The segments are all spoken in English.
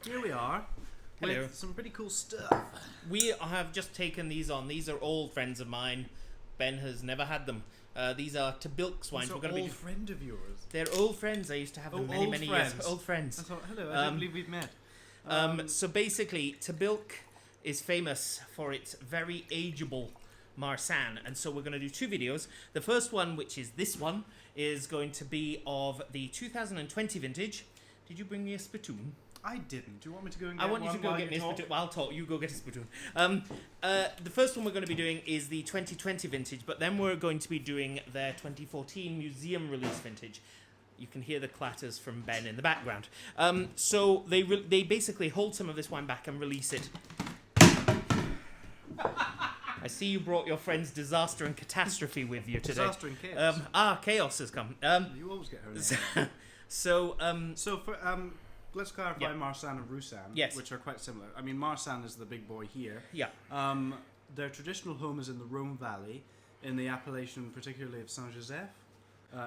here we are Hello. with some pretty cool stuff. We have just taken these on. These are old friends of mine. Ben has never had them. These are Tahbilk wines. We're old friend of yours. They're old friends. I used to have them many years. Old friends. I thought, hello, I don't believe we've met. So basically, Tahbilk is famous for its very ageable Marsanne, and so we're going to do two videos. The first one, which is this one, is going to be of the 2020 vintage. Did you bring me a spittoon? I didn't. Do you want me to go and get I want you to go get me a spittoon. Well, I'll talk. You go get a spittoon. The first one we're going to be doing is the 2020 vintage, but then we're going to be doing their 2014 museum release vintage. You can hear the clatters from Ben in the background. So they basically hold some of this wine back and release it. I see you brought your friend's disaster and catastrophe with you today. Disaster and chaos. Chaos has come. You always get her name. So for let's clarify Marsanne and Roussanne, which are quite similar. I mean, Marsanne is the big boy here. Yeah. Their traditional home is in the Rhone Valley, in the appellation particularly of Saint-Joseph,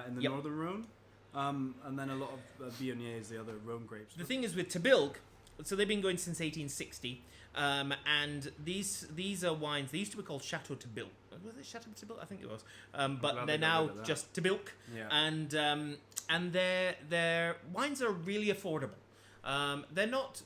in the northern Rhone. And then a lot of Viogniers, the other Rhone grapes. The thing is with Tahbilk, so they've been going since 1860, and these are wines. They used to be called Chateau Tahbilk. Was it Chateau Tahbilk? I think it was. But they're now just Tahbilk, and their wines are really affordable. They're not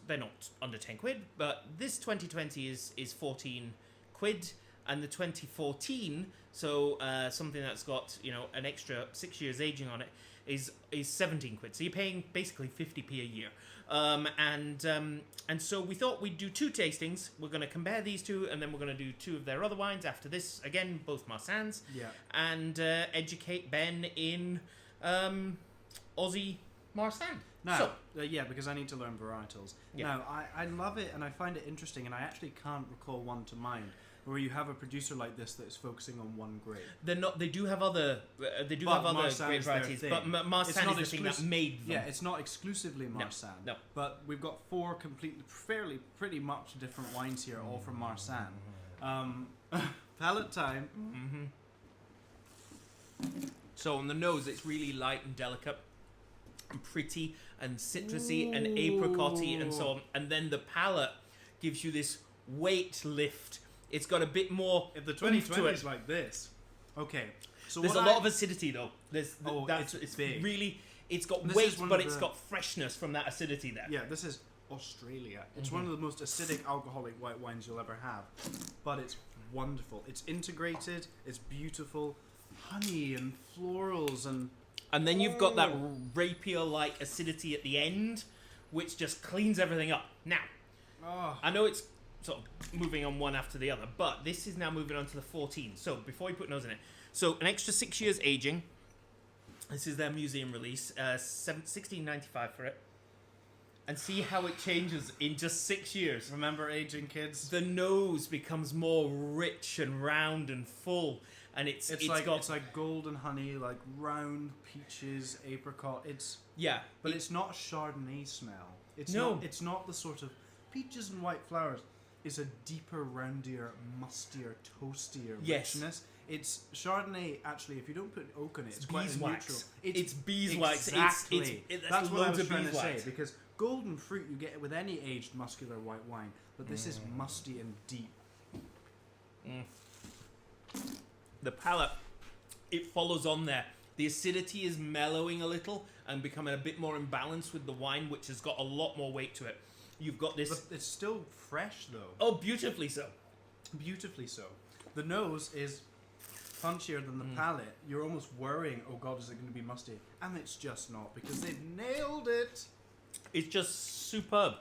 under 10 quid, but this 2020 is 14 quid, and the 2014, so something that's got an extra 6 years aging on it, is 17 quid. So you're paying basically 50p a year. And so we thought we'd do two tastings. We're going to compare these two, and then we're going to do two of their other wines after this. Again, both Marsannes. Yeah. And educate Ben in Aussie Marsanne. Now, because I need to learn varietals. Yeah. Now, I love it, and I find it interesting, and I actually can't recall one to mind where you have a producer like this that is focusing on one grape. They're not. They do have other. They do have other grape varieties, but Marsanne is the thing that made them. Yeah, it's not exclusively Marsanne. No. But we've got four pretty much different wines here, all from Marsanne. Palate time. Mm-hmm. So on the nose, it's really light and delicate, and pretty and citrusy and apricot-y and so on. And then the palate gives you this weight lift. It's got a bit more. If the 2020 is like this, okay. So there's a lot of acidity though. It's big. Really, it's got weight, but it's got freshness from that acidity there. Yeah, this is Australia. It's one of the most acidic alcoholic white wines you'll ever have, but it's wonderful. It's integrated. It's beautiful, honey and florals and then you've got that rapier-like acidity at the end, which just cleans everything up. Now, I know it's sort of moving on one after the other, but this is now moving on to the 14. So before you put nose in it, so an extra 6 years aging. This is their museum release, $16.95 for it, and see how it changes in just 6 years. Remember aging, kids? The nose becomes more rich and round and full, and it's like golden honey, like round peaches, apricot. But it's not Chardonnay smell. It's not the sort of peaches and white flowers. It's a deeper, roundier, mustier, toastier richness. It's Chardonnay, actually, if you don't put oak in it, it's quite neutral. It's beeswax. Exactly. That's what I was trying to say, because golden fruit you get with any aged muscular white wine, but this is musty and deep. The palate, it follows on there. The acidity is mellowing a little and becoming a bit more in balance with the wine, which has got a lot more weight to it. You've got this... But it's still fresh, though. Oh, beautifully so. Beautifully so. The nose is punchier than the palate. You're almost worrying, oh God, is it going to be musty? And it's just not, because they've nailed it. It's just superb.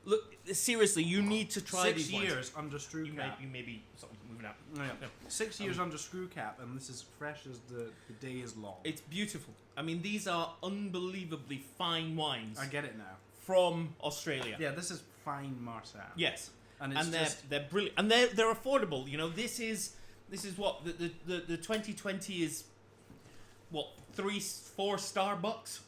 Look, seriously, you need to try these 6 years under screw cap. You may be sort of moving out. No. 6 years under screw cap, and this is fresh as the day is long. It's beautiful. I mean, these are unbelievably fine wines. I get it now. From Australia. Yeah, this is fine Marsanne. Yes, and they're brilliant, and they're affordable. This is what the 2020 is. What 3-4 Starbucks,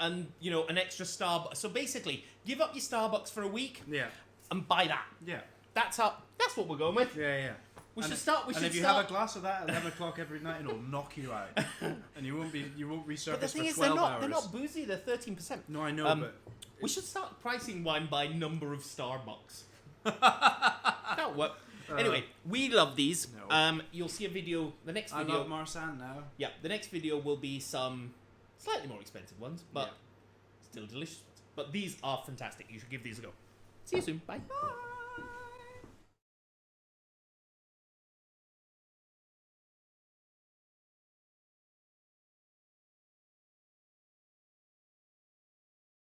and an extra Starbucks. So basically, give up your Starbucks for a week. Yeah. And buy that. Yeah. That's what we're going with. Yeah. We should start. And if you have a glass of that at 11 o'clock every night, it'll knock you out, and you won't resurface for 12 hours. They're not boozy. They're 13%. No, I know, but We should start pricing wine by number of Starbucks. That'll work. Anyway, we love these. No. You'll see a video. The next video. I love Marsanne now. Yeah, the next video will be some slightly more expensive ones, but still delicious ones. But these are fantastic. You should give these a go. See you soon. Bye.